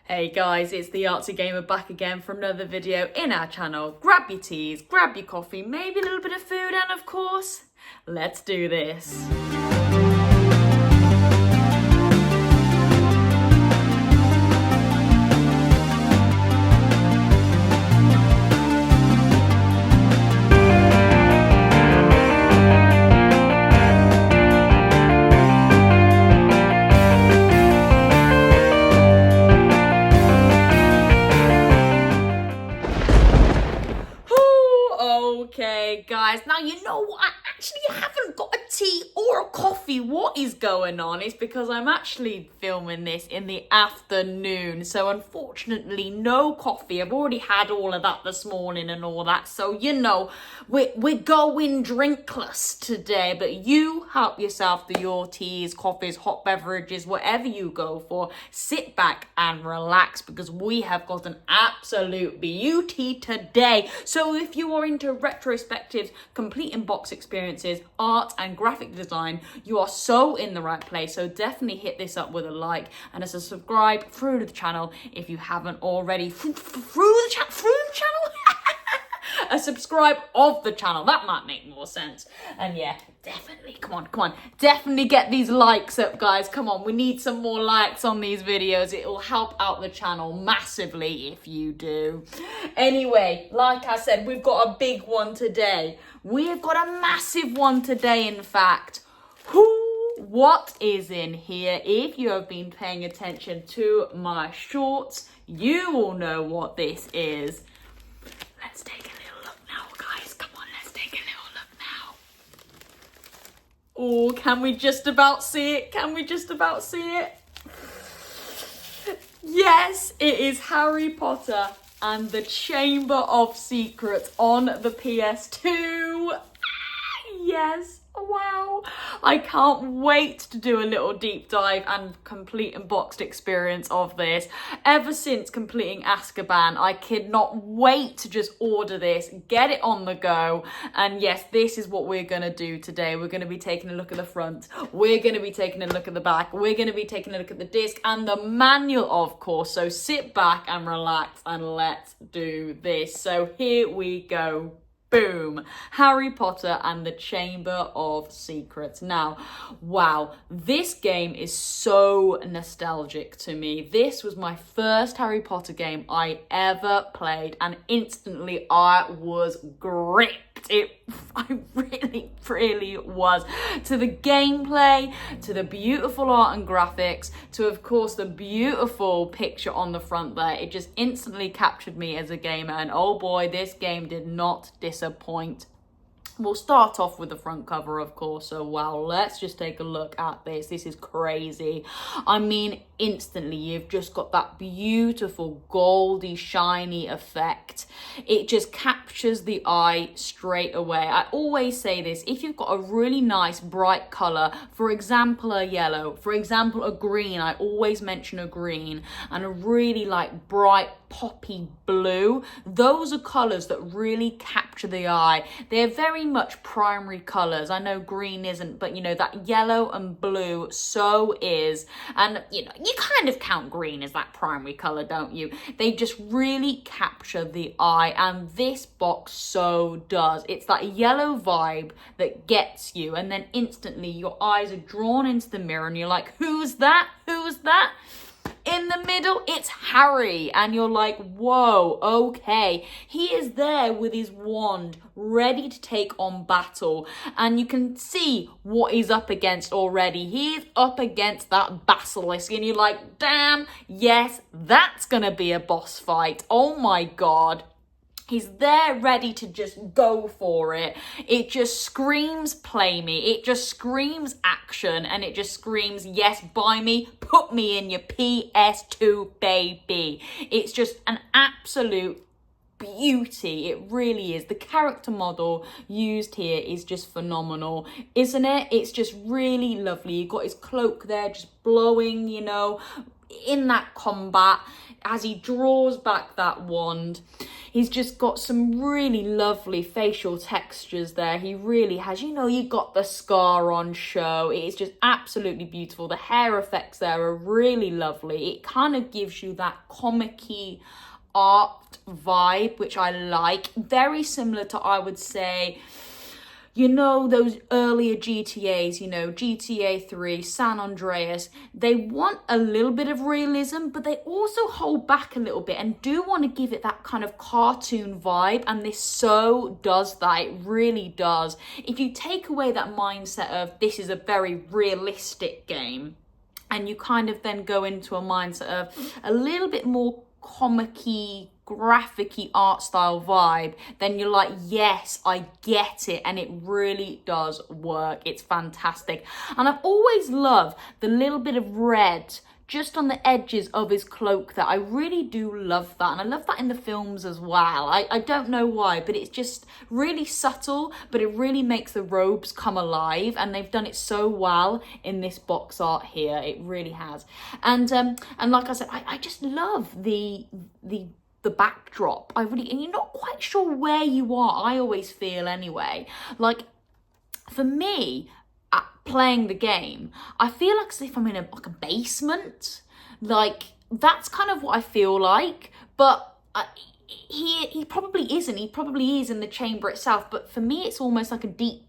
Hey guys, it's the Artsy Gamer back again for another video in our channel. Grab your teas, grab your coffee, maybe a little bit of food, and of course, let's do this. Okay, guys, now you know what? I actually haven't got a tea or a coffee. What is going on? It's because I'm actually filming this in the afternoon, so unfortunately no coffee. I've already had all of that this morning and all that, so you know we're going drinkless today. But you help yourself to your teas, coffees, hot beverages, whatever you go for. Sit back and relax because we have got an absolute beauty today. So if you are into retrospectives, complete in box experiences, art and graphic design, you are so in the right place. So definitely hit this up with a like and a subscribe through to the channel if you haven't already. Through the channel? A subscribe of the channel, that might make more sense. And yeah, definitely, come on, definitely get these likes up, guys. Come on, we need some more likes on these videos. It will help out the channel massively if you do. Anyway, like I said, we've got a big one today. We've got a massive one today, in fact. What is in here? If you have been paying attention to my shorts, you will know what this is. Let's take a little look now, guys. Come on, let's take a little look now. Oh, can we just about see it? Can we just about see it? Yes, it is Harry Potter and the Chamber of Secrets on the PS2. Yes. Wow, I can't wait to do a little deep dive and complete unboxed experience of this. Ever since completing Azkaban, I cannot wait to just order this, get it on the go. And yes, this is what we're going to do today. We're going to be taking a look at the front. We're going to be taking a look at the back. We're going to be taking a look at the disc and the manual, of course. So sit back and relax and let's do this. So here we go. Boom. Harry Potter and the Chamber of Secrets. Now, wow, this game is so nostalgic to me. This was my first Harry Potter game I ever played, and instantly I was gripped. I really was. To the gameplay, to the beautiful art and graphics, to of course the beautiful picture on the front there. It just instantly captured me as a gamer, and oh boy, this game did not disappoint. We'll start off with the front cover, of course. So wow, let's just take a look at this. This is crazy. I mean, instantly you've just got that beautiful goldy shiny effect. It just captures the eye straight away. I always say this: if you've got a really nice bright color, for example a yellow, for example a green, I always mention a green, and a really like bright poppy blue, those are colors that really capture the eye. They're very much primary colors. I know green isn't, but you know that yellow and blue so is. And you know, you kind of count green as that primary color, don't you? They just really capture the eye, and this box so does. It's that yellow vibe that gets you, and then instantly your eyes are drawn into the mirror and you're like, who's that? Who's that? In the middle, it's Harry, and you're like, whoa, okay. He is there with his wand, ready to take on battle, and you can see what he's up against already. He's up against that basilisk, and you're like, damn, yes, that's gonna be a boss fight. Oh my god. He's there ready to just go for it. It just screams play me. It just screams action, and it just screams, yes, buy me, put me in your PS2, baby. It's just an absolute beauty. It really is. The character model used here is just phenomenal, isn't it? It's just really lovely. You got his cloak there just blowing, you know, in that combat as he draws back that wand. He's just got some really lovely facial textures there. He really has. You know, you got the scar on show. It is just absolutely beautiful. The hair effects there are really lovely. It kind of gives you that comic-y art vibe, which I like. Very similar to, I would say, you know, those earlier GTAs, you know, GTA 3, San Andreas, they want a little bit of realism, but they also hold back a little bit and do want to give it that kind of cartoon vibe, and this so does that. It really does. If you take away that mindset of this is a very realistic game, and you kind of then go into a mindset of a little bit more comic-y, graphic-y art style vibe, then you're like, yes, I get it, and it really does work. It's fantastic. And I've always loved the little bit of red just on the edges of his cloak there. I really do love that, and I love that in the films as well. I don't know why, but it's just really subtle, but it really makes the robes come alive, and they've done it so well in this box art here. It really has. And like I said, I just love the backdrop. I really, and you're not quite sure where you are, I always feel anyway. Like, for me, playing the game, I feel like as if I'm in a basement. Like, that's kind of what I feel like, but he probably isn't. He probably is in the chamber itself, but for me it's almost like a deep,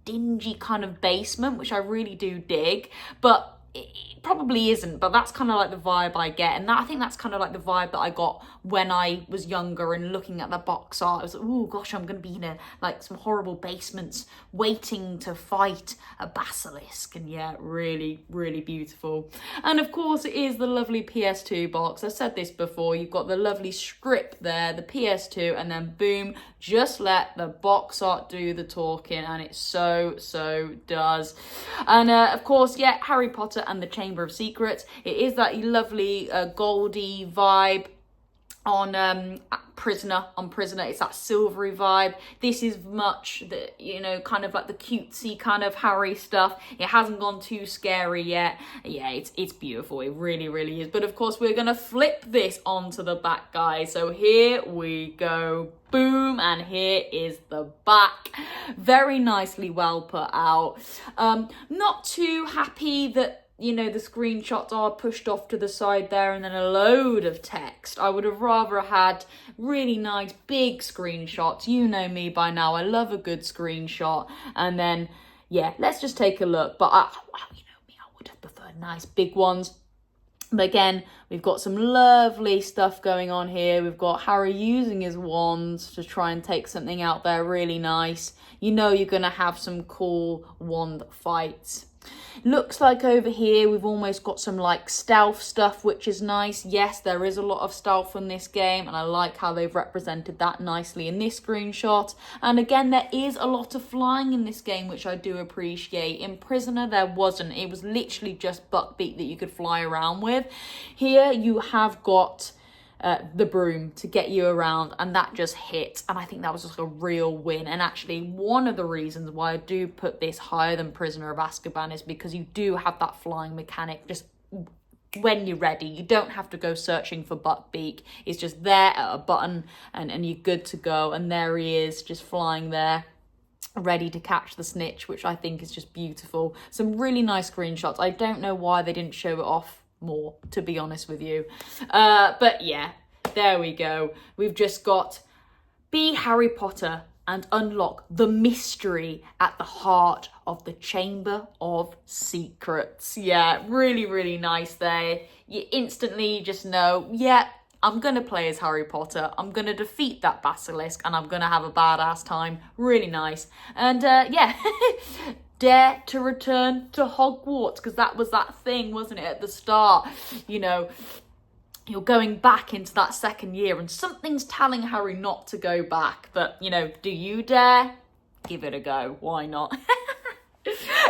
dingy kind of basement, which I really do dig, but it probably isn't, but that's kind of like the vibe I get. And I think that's kind of like the vibe that I got when I was younger and looking at the box art. I was like, oh gosh, I'm going to be in like some horrible basements waiting to fight a basilisk. And yeah, really, really beautiful. And of course it is the lovely PS2 box. I said this before, you've got the lovely script there, the PS2, and then boom, just let the box art do the talking, and it so does. And of course, yeah, Harry Potter and the Chamber of Secrets. It is that lovely goldy vibe on Prisoner. It's that silvery vibe. This is much the, you know, kind of like the cutesy kind of Harry stuff. It hasn't gone too scary yet. Yeah, it's beautiful. It really is. But of course, we're gonna flip this onto the back, guys. So here we go. Boom, and here is the back. Very nicely well put out. Not too happy that, you know, the screenshots are pushed off to the side there and then a load of text. I would have rather had really nice big screenshots. You know me by now, I love a good screenshot. And then, yeah, let's just take a look. But, well, you know me, I would have preferred nice big ones. But again, we've got some lovely stuff going on here. We've got Harry using his wand to try and take something out there really nice. You know you're going to have some cool wand fights. Looks like over here we've almost got some like stealth stuff, which is nice. Yes, there is a lot of stealth in this game, and I like how they've represented that nicely in this screenshot. And again, there is a lot of flying in this game, which I do appreciate. In Prisoner there wasn't. It was literally just buckbeak that you could fly around with. Here you have got the broom to get you around, and that just hit, and I think that was just a real win. And actually one of the reasons why I do put this higher than Prisoner of Azkaban is because you do have that flying mechanic just when you're ready. You don't have to go searching for Buckbeak. It's just there at a button and you're good to go. And there he is, just flying there, ready to catch the snitch, which I think is just beautiful. Some really nice screenshots. I don't know why they didn't show it off more, to be honest with you. But yeah, there we go. We've just got be Harry Potter and unlock the mystery at the heart of the Chamber of Secrets. Yeah, really nice there. You instantly just know, yeah, I'm going to play as Harry Potter. I'm going to defeat that basilisk and I'm going to have a badass time. Really nice. And yeah, dare to return to Hogwarts, because that was that thing, wasn't it, at the start? You know, you're going back into that second year and something's telling Harry not to go back. But, you know, do you dare? Give it a go. Why not?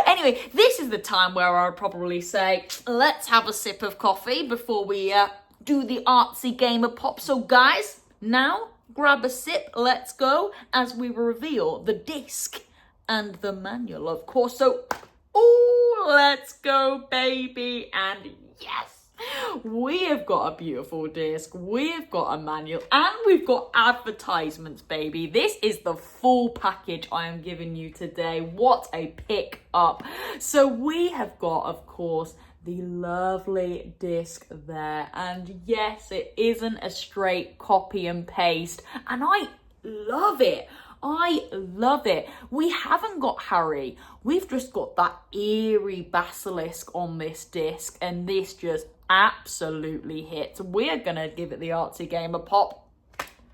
Anyway, this is the time where I would probably say, let's have a sip of coffee before we do the artsy game of pop. So guys, now grab a sip, let's go, as we reveal the disc and the manual, of course. So, oh, let's go, baby. And yes, We have got a beautiful disc, we have got a manual, and we've got advertisements, baby. This is the full package I am giving you today. What a pick up. So we have got, of course, the lovely disc there. And yes, it isn't a straight copy and paste. And I love it. I love it. We haven't got Harry. We've just got that eerie basilisk on this disc. And this just absolutely hits. We're going to give it the artsy game a pop.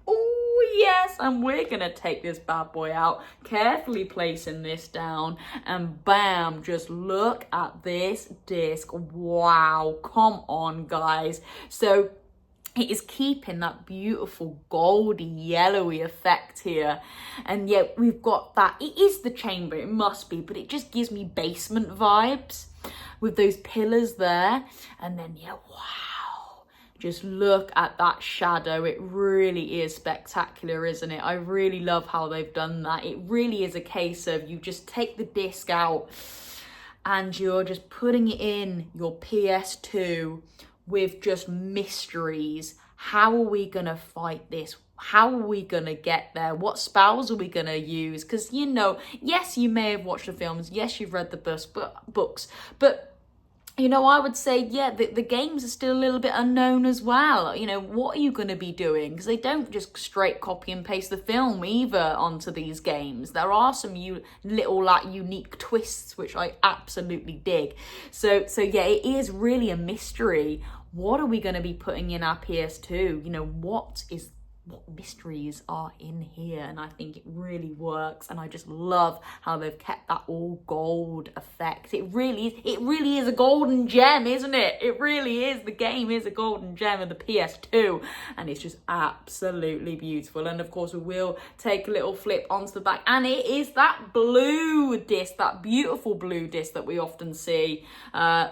Oh yes, and we're gonna take this bad boy out, carefully placing this down, and bam, just look at this disc. Wow, come on guys. So it is keeping that beautiful goldy yellowy effect here, and yet we've got that, it is the chamber, it must be, but it just gives me basement vibes with those pillars there. And then yeah, wow, just look at that shadow. It really is spectacular, isn't it? I really love how they've done that. It really is a case of you just take the disc out and you're just putting it in your PS2 with just mysteries. How are we gonna fight this? How are we gonna get there? What spells are we gonna use? Because, you know, yes, you may have watched the films, yes, you've read the books, but you know, I would say, yeah, the games are still a little bit unknown as well. You know, what are you going to be doing? Because they don't just straight copy and paste the film either onto these games. There are some little like unique twists, which I absolutely dig. So yeah, it is really a mystery. What are we going to be putting in our PS2? You know, what mysteries are in here? And I think it really works, and I just love how they've kept that all gold effect. It really is a golden gem, isn't it? It really is. The game is a golden gem of the PS2, and it's just absolutely beautiful. And of course we will take a little flip onto the back, and it is that blue disc, that beautiful blue disc that we often see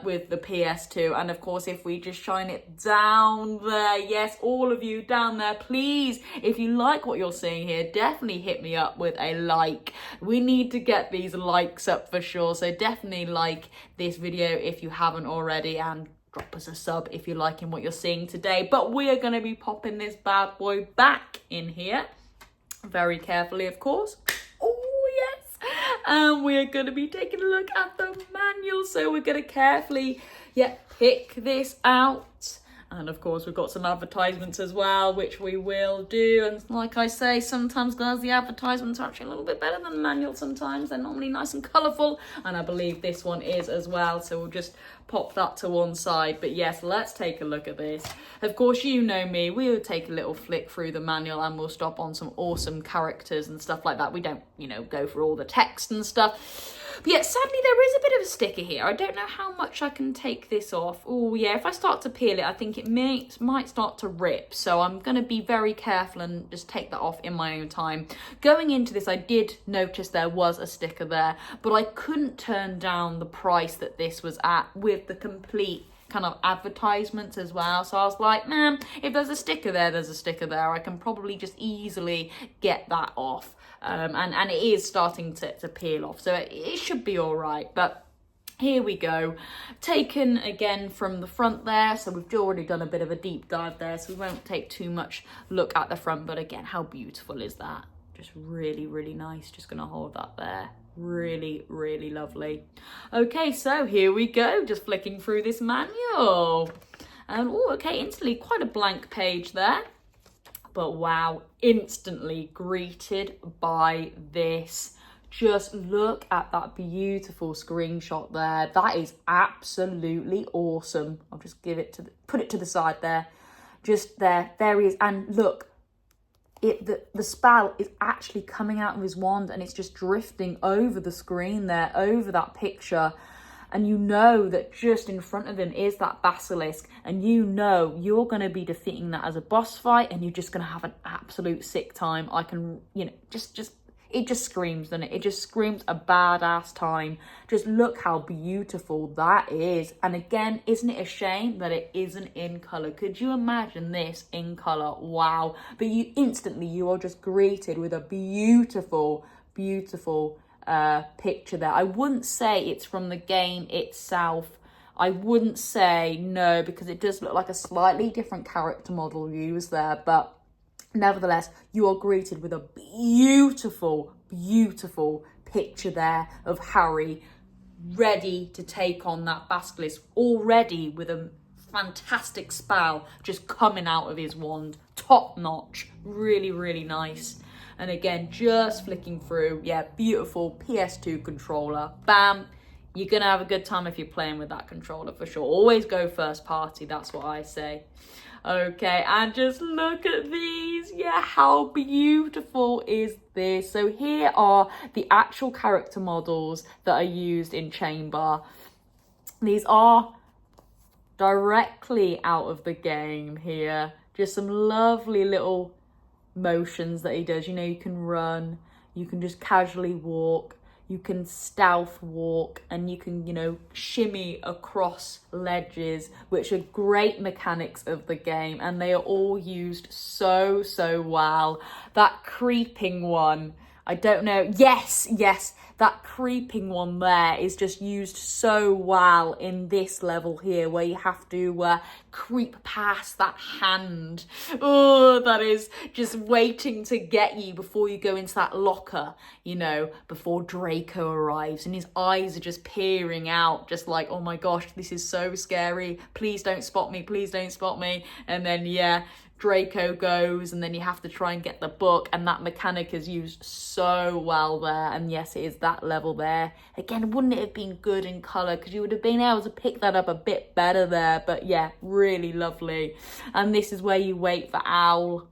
with the PS2. And of course, if we just shine it down there, yes, all of you down there, please, if you like what you're seeing here, definitely hit me up with a like. We need to get these likes up for sure, so definitely like this video if you haven't already, and drop us a sub if you're liking what you're seeing today. But we are going to be popping this bad boy back in here very carefully, of course. Oh yes, and we are going to be taking a look at the manual. So we're going to carefully pick this out. And of course, we've got some advertisements as well, which we will do. And like I say, sometimes, guys, the advertisements are actually a little bit better than the manual sometimes. They're normally nice and colourful. And I believe this one is as well. So we'll just pop that to one side. But yes, let's take a look at this. Of course, you know me. We will take a little flick through the manual and we'll stop on some awesome characters and stuff like that. We don't, you know, go for all the text and stuff. But yeah, sadly, there is a bit of a sticker here. I don't know how much I can take this off. Oh yeah, if I start to peel it, I think it might start to rip. So I'm going to be very careful and just take that off in my own time. Going into this, I did notice there was a sticker there, but I couldn't turn down the price that this was at with the complete kind of advertisements as well. So I was like, man, if there's a sticker there, there's a sticker there. I can probably just easily get that off. And it is starting to peel off, so it should be all right. But here we go, taken again from the front there. So we've already done a bit of a deep dive there, so we won't take too much look at the front. But again, how beautiful is that? Just really, really nice. Just gonna hold that there. Really, really lovely. Okay, so here we go, just flicking through this manual. And oh, okay, instantly quite a blank page there. But wow, instantly greeted by this. Just look at that beautiful screenshot there. That is absolutely awesome. I'll just put it to the side there. Just there he is. And look, the spell is actually coming out of his wand, and it's just drifting over the screen there, over that picture. And you know that just in front of him is that basilisk, and you know you're going to be defeating that as a boss fight, and you're just going to have an absolute sick time. I can, you know, it just screams, doesn't it? It just screams a badass time. Just look how beautiful that is. And again, isn't it a shame that it isn't in colour? Could you imagine this in colour? Wow. But you are just greeted with a beautiful, beautiful picture there. I wouldn't say it's from the game itself. I wouldn't say no, because it does look like a slightly different character model used there, but nevertheless, you are greeted with a beautiful, beautiful picture there of Harry ready to take on that basilisk, already with a fantastic spell just coming out of his wand. Top notch, really, really nice. And again, just flicking through, yeah, beautiful PS2 controller. Bam. You're going to have a good time if you're playing with that controller for sure. Always go first party, that's what I say. Okay, and just look at these. Yeah, how beautiful is this? So here are the actual character models that are used in Chamber. These are directly out of the game here. Just some lovely little motions that he does. You know, you can run, you can just casually walk, you can stealth walk, and you can, you know, shimmy across ledges, which are great mechanics of the game, and they are all used so well. That creeping one, I don't know, yes, that creeping one there is just used so well in this level here, where you have to creep past that hand. Oh, that is just waiting to get you before you go into that locker, you know, before Draco arrives, and his eyes are just peering out, just like, oh my gosh, this is so scary. Please don't spot me, please don't spot me. And then, yeah, Draco goes, and then you have to try and get the book, and that mechanic is used so well there. And yes, it is that level there. Again, wouldn't it have been good in colour, because you would have been able to pick that up a bit better there. But yeah, really lovely. And this is where you wait for the owl,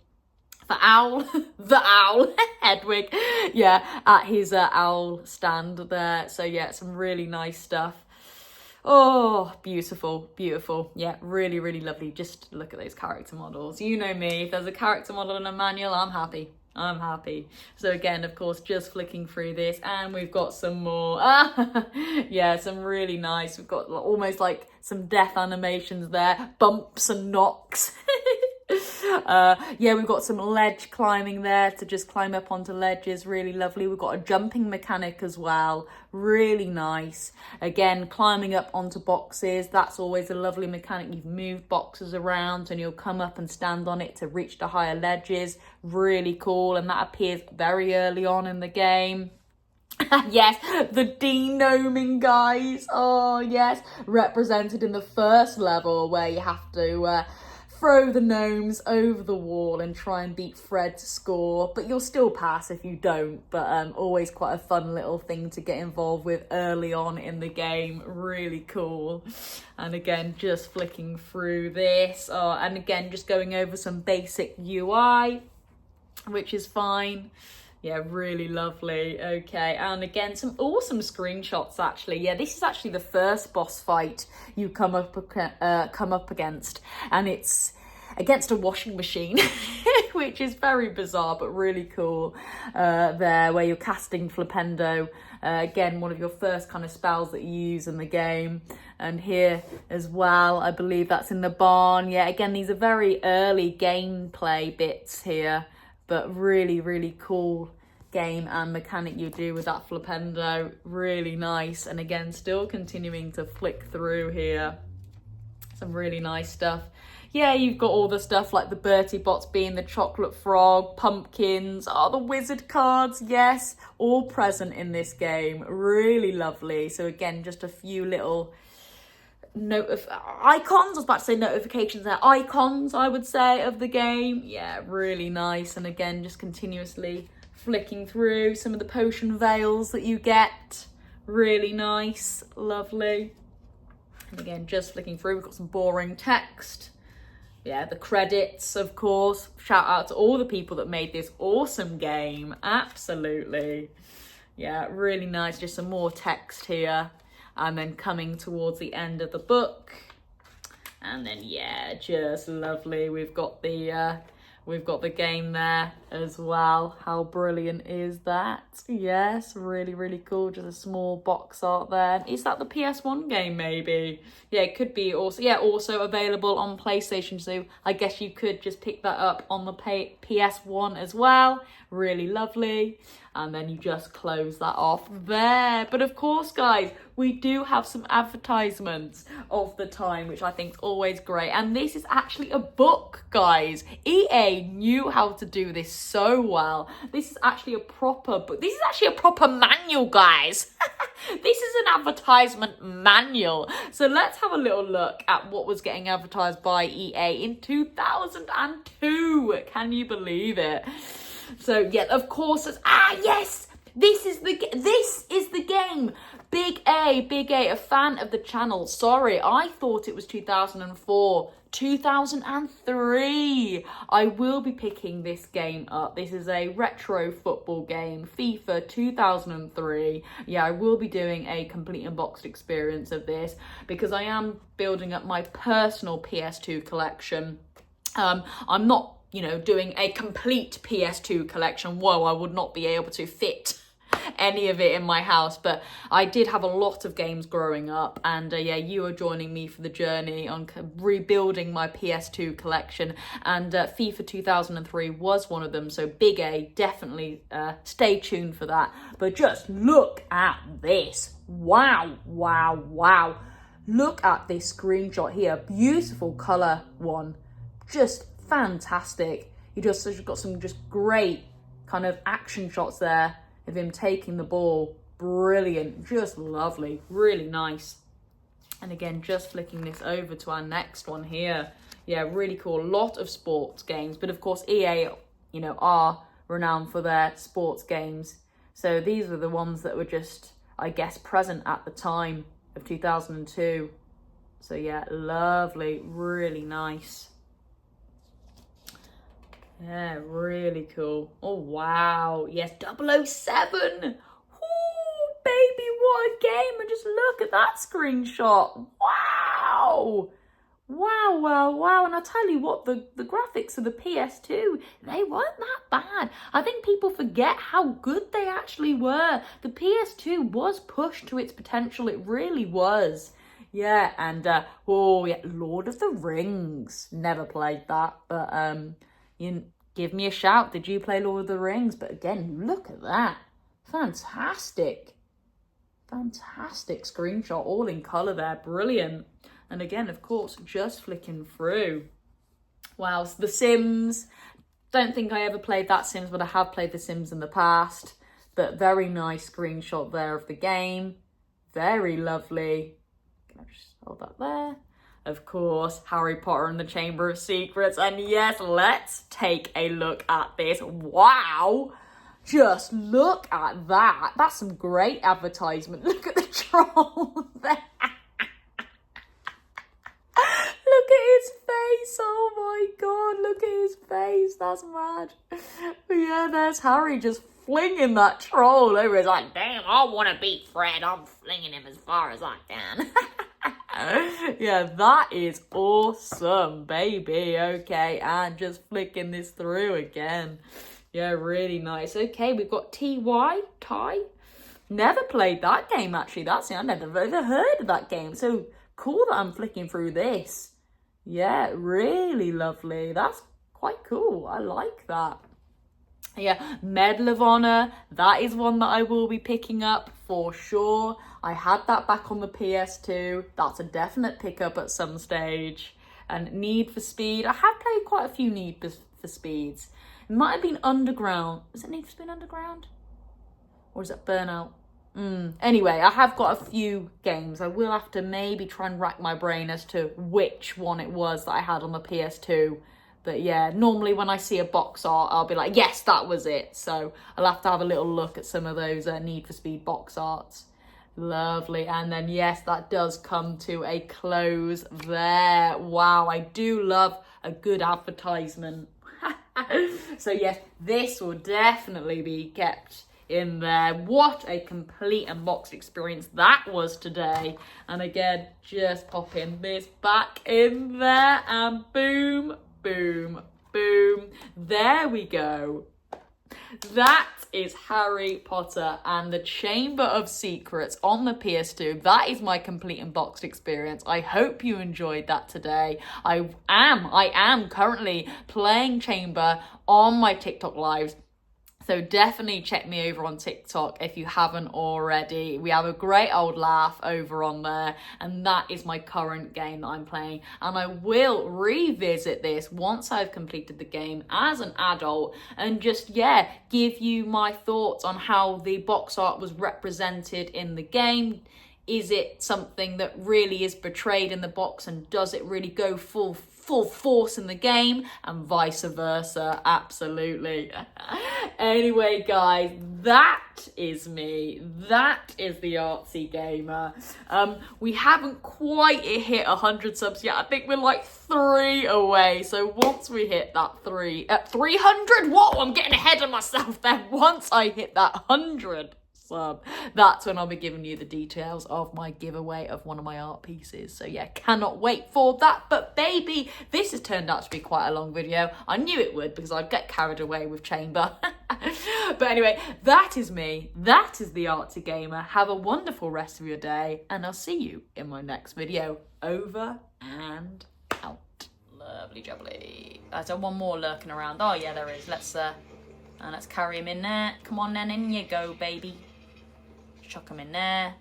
Hedwig, yeah, at his owl stand there. So yeah, some really nice stuff. Oh, beautiful, beautiful. Yeah, really, really lovely. Just look at those character models. You know me, if there's a character model in a manual, I'm happy. I'm happy. So again, of course, just flicking through this, and we've got some more. Yeah, some really nice. We've got almost like some death animations there. Bumps and knocks. Yeah, we've got some ledge climbing there to just climb up onto ledges. Really lovely. We've got a jumping mechanic as well. Really nice. Again, climbing up onto boxes. That's always a lovely mechanic. You've moved boxes around and you'll come up and stand on it to reach the higher ledges. Really cool. And that appears very early on in the game. Yes, the denoming, guys. Oh, yes. Represented in the first level, where you have to throw the gnomes over the wall and try and beat Fred to score, but you'll still pass if you don't. But always quite a fun little thing to get involved with early on in the game. Really cool. And again, just flicking through this, and again, just going over some basic UI, which is fine. Yeah, really lovely. Okay, and again, some awesome screenshots, actually. Yeah, this is actually the first boss fight you come up against, and it's against a washing machine, which is very bizarre, but really cool there, where you're casting Flipendo. Again, one of your first kind of spells that you use in the game. And here as well, I believe that's in the barn. Yeah, again, these are very early gameplay bits here, but really, really cool game and mechanic you do with that Flipendo. Really nice. And again, still continuing to flick through here. Some really nice stuff. Yeah, you've got all the stuff like the Bertie Bots being the chocolate frog, pumpkins, the wizard cards, yes, all present in this game. Really lovely. So again, just a few little icons, I was about to say notifications there, icons, I would say, of the game. Yeah, really nice. And again, just continuously flicking through some of the potion veils that you get. Really nice, lovely. And again, just flicking through, we've got some boring text. Yeah, the credits, of course. Shout out to all the people that made this awesome game. Absolutely. Yeah, really nice. Just some more text here. And then coming towards the end of the book. And then, yeah, just lovely. We've got the game there as well. How brilliant is that? Yes, really, really cool. Just a small box art there. Is that the PS1 game, maybe? Yeah, it could be also. Yeah, also available on PlayStation. So I guess you could just pick that up on the PS1 as well. Really lovely. And then you just close that off there. But of course, guys, we do have some advertisements of the time, which I think is always great. And this is actually a book, guys. EA knew how to do this so well. This is actually a proper book. This is actually a proper manual, guys. This is an advertisement manual. So let's have a little look at what was getting advertised by EA in 2002. Can you believe it? So yeah, of course, yes, this is the game. Big A, a fan of the channel. Sorry, I thought it was 2004. 2003. I will be picking this game up. This is a retro football game, FIFA 2003. Yeah, I will be doing a complete unboxed experience of this because I am building up my personal PS2 collection. I'm not, doing a complete PS2 collection. Whoa, I would not be able to fit any of it in my house, but I did have a lot of games growing up, and you are joining me for the journey on rebuilding my PS2 collection, and FIFA 2003 was one of them. So Big A, definitely stay tuned for that. But just look at this. Wow. Look at this screenshot here. Beautiful color one, just fantastic. You've got some just great kind of action shots there of him taking the ball. Brilliant, just lovely, really nice. And again, just flicking this over to our next one here. Yeah, really cool. A lot of sports games, but of course EA, are renowned for their sports games. So these were the ones that were just, I guess, present at the time of 2002. So yeah, lovely, really nice. Yeah, really cool. Oh, wow. Yes, 007. Ooh, baby, what a game. And just look at that screenshot. Wow. Wow. And I tell you what, the graphics of the PS2, they weren't that bad. I think people forget how good they actually were. The PS2 was pushed to its potential. It really was. Yeah, and, Lord of the Rings. Never played that, but, you give me a shout. Did you play Lord of the Rings? But again, look at that. Fantastic screenshot, all in colour there. Brilliant. And again, of course, just flicking through. Wow, The Sims. Don't think I ever played that Sims, but I have played The Sims in the past. But very nice screenshot there of the game. Very lovely. Can I just hold that there? Of course, Harry Potter and the Chamber of Secrets. And yes, let's take a look at this. Wow. Just look at that. That's some great advertisement. Look at the troll there. Look at his face. Oh my God. Look at his face. That's mad. But yeah, there's Harry just flinging that troll over. He's like, damn, I want to beat Fred. I'm flinging him as far as I can. Yeah, that is awesome, baby. Okay, and just flicking this through again. Yeah, really nice. Okay, we've got Ty. Never played that game, actually. I never ever heard of that game. So cool that I'm flicking through this. Yeah, really lovely. That's quite cool. I like that. Yeah, Medal of Honor. That is one that I will be picking up for sure. I had that back on the PS2. That's a definite pickup at some stage. And Need for Speed. I have played quite a few Need for Speeds. It might have been Underground. Is it Need for Speed Underground? Or is it Burnout? Anyway, I have got a few games. I will have to maybe try and rack my brain as to which one it was that I had on the PS2. But yeah, normally when I see a box art, I'll be like, yes, that was it. So I'll have to have a little look at some of those Need for Speed box arts. Lovely. And then, yes, that does come to a close there. Wow, I do love a good advertisement. So yes, this will definitely be kept in there. What a complete unboxed experience that was today. And again, just popping this back in there and boom. Boom, boom. There we go. That is Harry Potter and the Chamber of Secrets on the PS2. That is my complete unboxed experience. I hope you enjoyed that today. I am currently playing Chamber on my TikTok lives. So definitely check me over on TikTok if you haven't already. We have a great old laugh over on there, and that is my current game that I'm playing. And I will revisit this once I've completed the game as an adult and just, yeah, give you my thoughts on how the box art was represented in the game. Is it something that really is portrayed in the box, and does it really go full force in the game, and vice versa? Absolutely. Anyway, guys, that is me. That is the Artsy Gamer. We haven't quite hit 100 subs yet. I think we're like 3 away. So once we hit that 300, whoa, I'm getting ahead of myself there. Once I hit that 100 sub, that's when I'll be giving you the details of my giveaway of one of my art pieces. So yeah, cannot wait for that. But baby, this has turned out to be quite a long video. I knew it would, because I'd get carried away with Chamber. But anyway, that is me. That is the Artsy Gamer. Have a wonderful rest of your day, and I'll see you in my next video. Over and out. Lovely jubbly. There's one more lurking around. Oh yeah, there is. Let's carry him in there. Come on then, in you go, baby. Chuck him in there.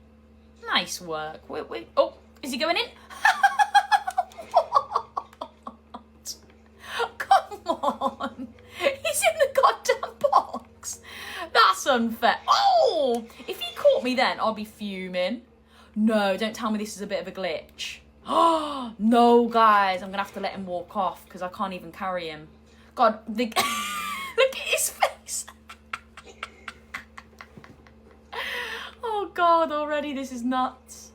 Nice work. Wait. Oh, is he going in? Come on. He's in the goddamn box. That's unfair. Oh, if he caught me then, I'll be fuming. No, don't tell me this is a bit of a glitch. Oh, no, guys. I'm going to have to let him walk off because I can't even carry him. God, look at his face. Oh God, already this is nuts.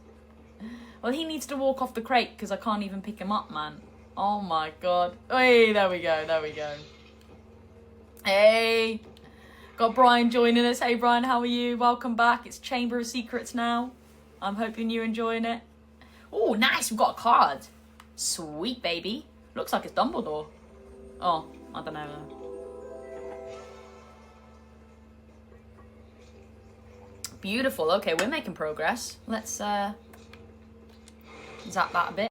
Well, he needs to walk off the crate because I can't even pick him up, man. Oh my God. Hey, there we go. Hey, got Brian joining us. Hey Brian, how are you? Welcome back. It's Chamber of Secrets now. I'm hoping you're enjoying it. Oh, nice. We've got a card. Sweet, baby. Looks like it's Dumbledore. Oh, I don't know though. Beautiful. Okay, we're making progress. Let's zap that a bit.